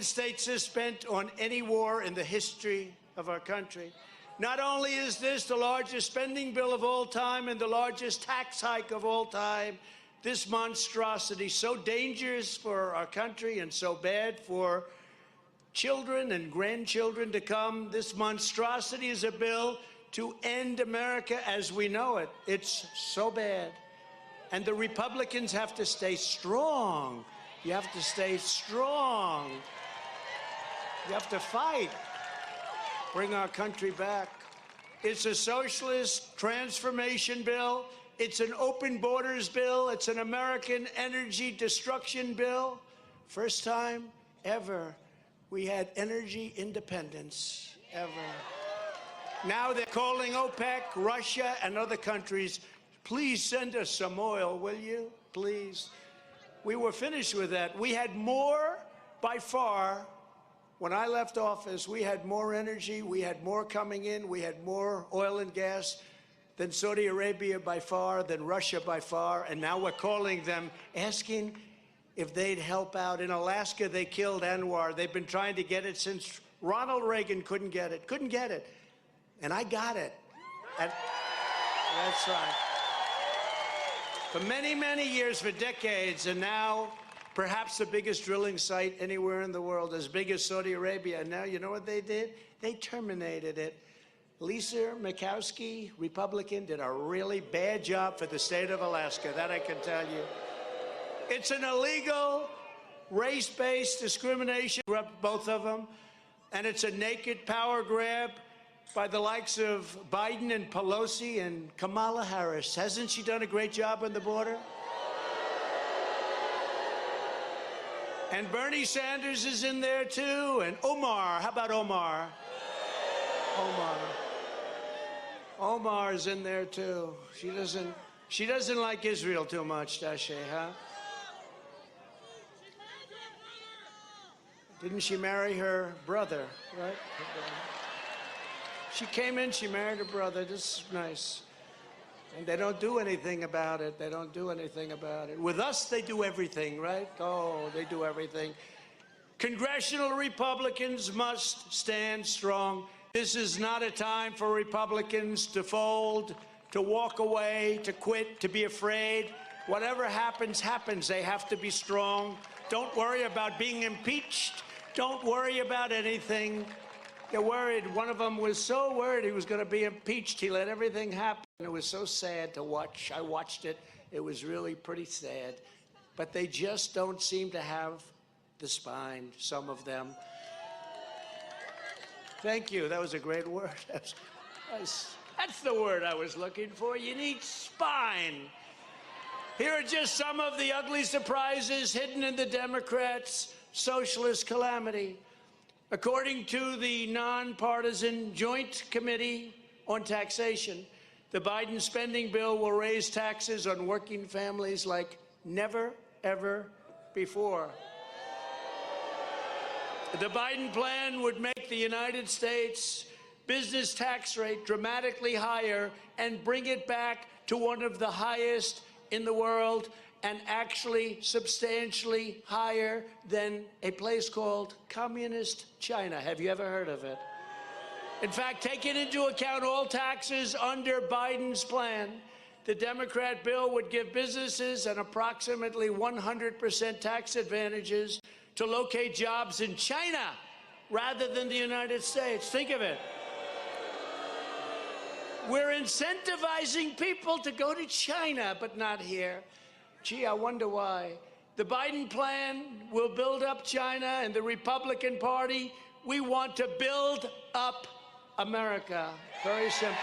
United States has spent on any war in the history of our country. Not only is this the largest spending bill of all time and the largest tax hike of all time, this monstrosity, so dangerous for our country and so bad for children and grandchildren to come, this monstrosity is a bill to end America as we know it. It's so bad. And the Republicans have to stay strong. You have to stay strong. You have to fight. Bring our country back. It's a socialist transformation bill. It's an open borders bill. It's an American energy destruction bill. First time ever we had energy independence, ever. Now they're calling OPEC, Russia, and other countries, please send us some oil, will you? Please. We were finished with that. We had more, by far, when I left office, we had more energy, we had more coming in, we had more oil and gas than Saudi Arabia by far, than Russia by far, and now we're calling them, asking if they'd help out. In Alaska, they killed Anwar. They've been trying to get it since Ronald Reagan couldn't get it. And I got it. That's right. For many, many years, for decades, and now perhaps the biggest drilling site anywhere in the world, as big as Saudi Arabia. And now, you know what they did? They terminated it. Lisa Murkowski, Republican, did a really bad job for the state of Alaska, that I can tell you. It's an illegal, race-based discrimination, both of them, and it's a naked power grab by the likes of Biden and Pelosi and Kamala Harris. Hasn't she done a great job on the border? And Bernie Sanders is in there too, and Omar. How about Omar? Omar is in there too. She doesn't like Israel too much, does she, huh? Didn't she marry her brother, right? She came in, she married her brother. This is nice. And they don't do anything about it. They don't do anything about it. With us, they do everything, right? Oh, they do everything. Congressional Republicans must stand strong. This is not a time for Republicans to fold, to walk away, to quit, to be afraid. Whatever happens, happens. They have to be strong. Don't worry about being impeached. Don't worry about anything. They're worried. One of them was so worried he was going to be impeached. He let everything happen. It was so sad to watch. I watched it. It was really pretty sad. But they just don't seem to have the spine, some of them. Thank you. That was a great word. That's the word I was looking for. You need spine. Here are just some of the ugly surprises hidden in the Democrats' socialist calamity. According to the nonpartisan Joint Committee on Taxation, the Biden spending bill will raise taxes on working families like never, ever before. The Biden plan would make the United States business tax rate dramatically higher and bring it back to one of the highest in the world, and actually substantially higher than a place called Communist China. Have you ever heard of it? In fact, taking into account all taxes under Biden's plan, the Democrat bill would give businesses an approximately 100% tax advantages to locate jobs in China rather than the United States. Think of it. We're incentivizing people to go to China, but not here. Gee, I wonder why. The Biden plan will build up China, and the Republican Party, we want to build up America. Very simple.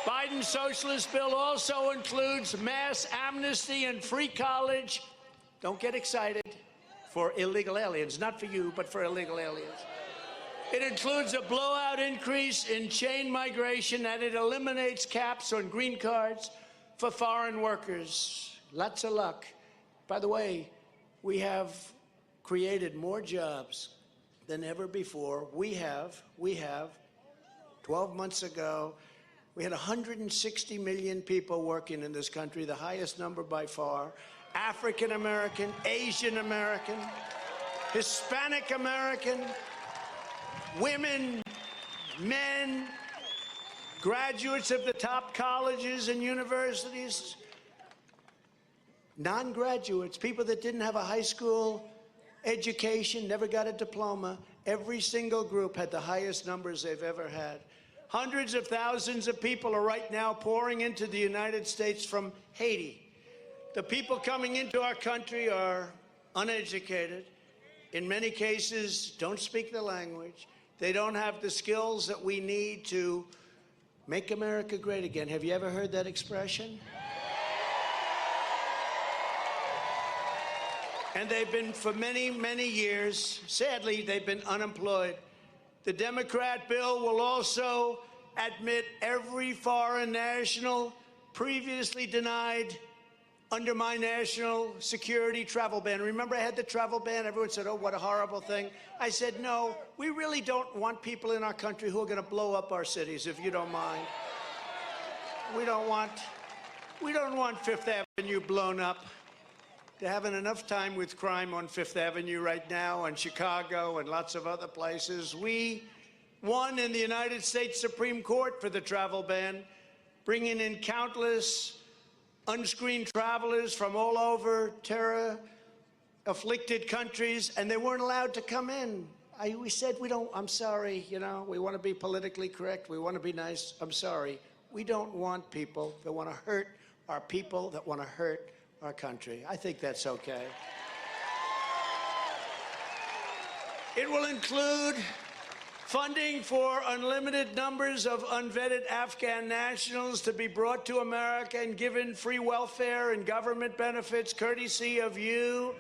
Biden's socialist bill also includes mass amnesty and free college. Don't get excited. For illegal aliens. Not for you, but for illegal aliens. It includes a blowout increase in chain migration, and it eliminates caps on green cards for foreign workers. Lots of luck. By the way, we have created more jobs than ever before. We have 12 months ago, we had 160 million people working in this country, the highest number by far. African American, Asian American, Hispanic American, women, men, graduates of the top colleges and universities, non-graduates, people that didn't have a high school education, never got a diploma. Every single group had the highest numbers they've ever had. Hundreds of thousands of people are right now pouring into the United States from Haiti. The people coming into our country are uneducated. In many cases, don't speak the language. They don't have the skills that we need to make America great again. Have you ever heard that expression? And they've been, for many, many years, sadly, they've been unemployed. The Democrat bill will also admit every foreign national previously denied under my national security travel ban. Remember I had the travel ban? Everyone said, oh, what a horrible thing. I said, no, we really don't want people in our country who are going to blow up our cities, if you don't mind. We don't want Fifth Avenue blown up. They're having enough time with crime on Fifth Avenue right now, and Chicago and lots of other places. We won in the United States Supreme Court for the travel ban, bringing in countless unscreened travelers from all over terror-afflicted countries, and they weren't allowed to come in. We said, I'm sorry, we want to be politically correct. We want to be nice. I'm sorry. We don't want people that want to hurt our people, that want to hurt our country. I think that's okay. It will include funding for unlimited numbers of unvetted Afghan nationals to be brought to America and given free welfare and government benefits courtesy of you,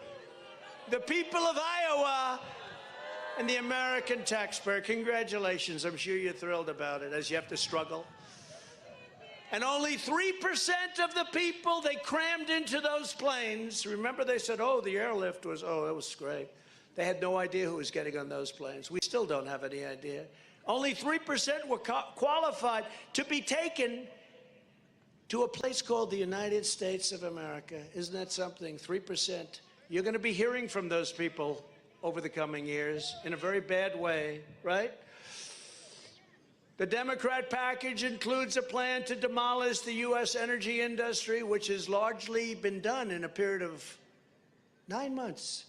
the people of Iowa, and the American taxpayer. Congratulations. I'm sure you're thrilled about it, as you have to struggle. And only 3% of the people they crammed into those planes, remember they said, oh, the airlift was, oh, it was great. They had no idea who was getting on those planes. We still don't have any idea. Only 3% were qualified to be taken to a place called the United States of America. Isn't that something? 3%. You're going to be hearing from those people over the coming years in a very bad way, right? The Democrat package includes a plan to demolish the U.S. energy industry, which has largely been done in a period of 9 months,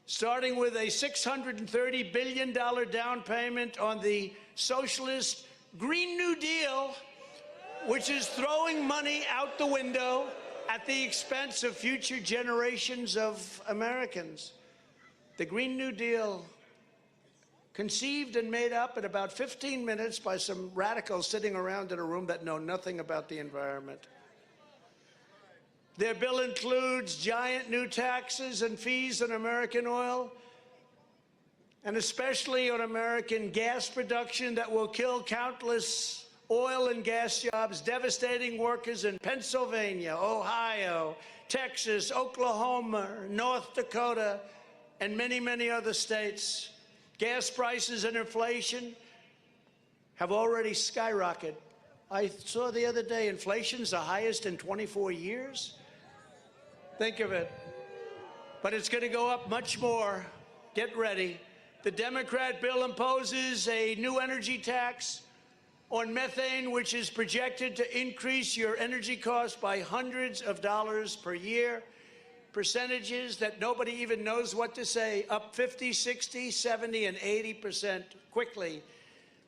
starting with a $630 billion down payment on the socialist Green New Deal, which is throwing money out the window at the expense of future generations of Americans. The Green New Deal, conceived and made up in about 15 minutes by some radicals sitting around in a room that know nothing about the environment. Their bill includes giant new taxes and fees on American oil, and especially on American gas production that will kill countless oil and gas jobs, devastating workers in Pennsylvania, Ohio, Texas, Oklahoma, North Dakota, and many, many other states. Gas prices and inflation have already skyrocketed. I saw the other day, inflation's the highest in 24 years. Think of it. But it's going to go up much more. Get ready. The Democrat bill imposes a new energy tax on methane, which is projected to increase your energy costs by hundreds of dollars per year. Percentages that nobody even knows what to say, up 50, 60, 70, and 80% quickly.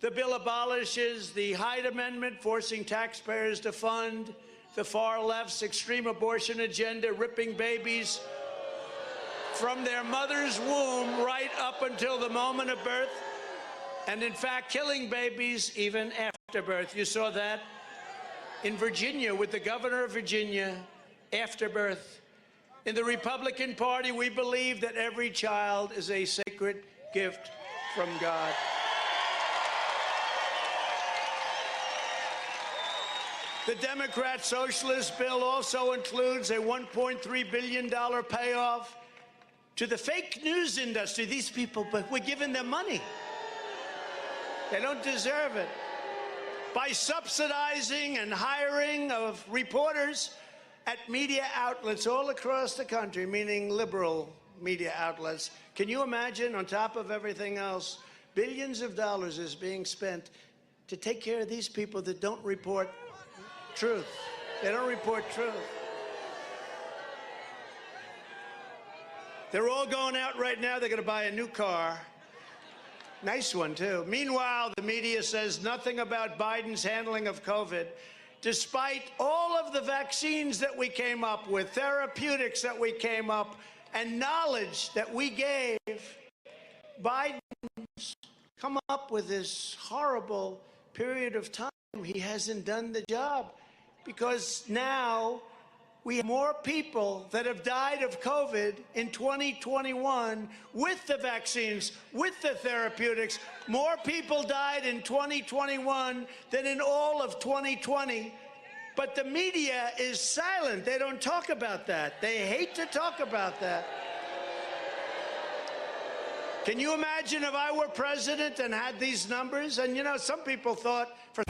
The bill abolishes the Hyde Amendment, forcing taxpayers to fund the far left's extreme abortion agenda, ripping babies from their mother's womb right up until the moment of birth, and in fact, killing babies even after birth. You saw that in Virginia with the governor of Virginia after birth. In the Republican Party, we believe that every child is a sacred gift from God. The Democrat Socialist bill also includes a $1.3 billion payoff to the fake news industry. These people, but we're giving them money. They don't deserve it. By subsidizing and hiring of reporters at media outlets all across the country, meaning liberal media outlets. Can you imagine, on top of everything else, billions of dollars is being spent to take care of these people that don't report truth? They don't report truth. They're all going out right now. They're going to buy a new car. Nice one, too. Meanwhile, the media says nothing about Biden's handling of COVID, despite all of the vaccines that we came up with, therapeutics that we came up, and knowledge that we gave. Biden's come up with this horrible period of time. He hasn't done the job because now we have more people that have died of COVID in 2021 with the vaccines, with the therapeutics. More people died in 2021 than in all of 2020. But the media is silent. They don't talk about that. They hate to talk about that. Can you imagine if I were president and had these numbers? And, you know, some people thought for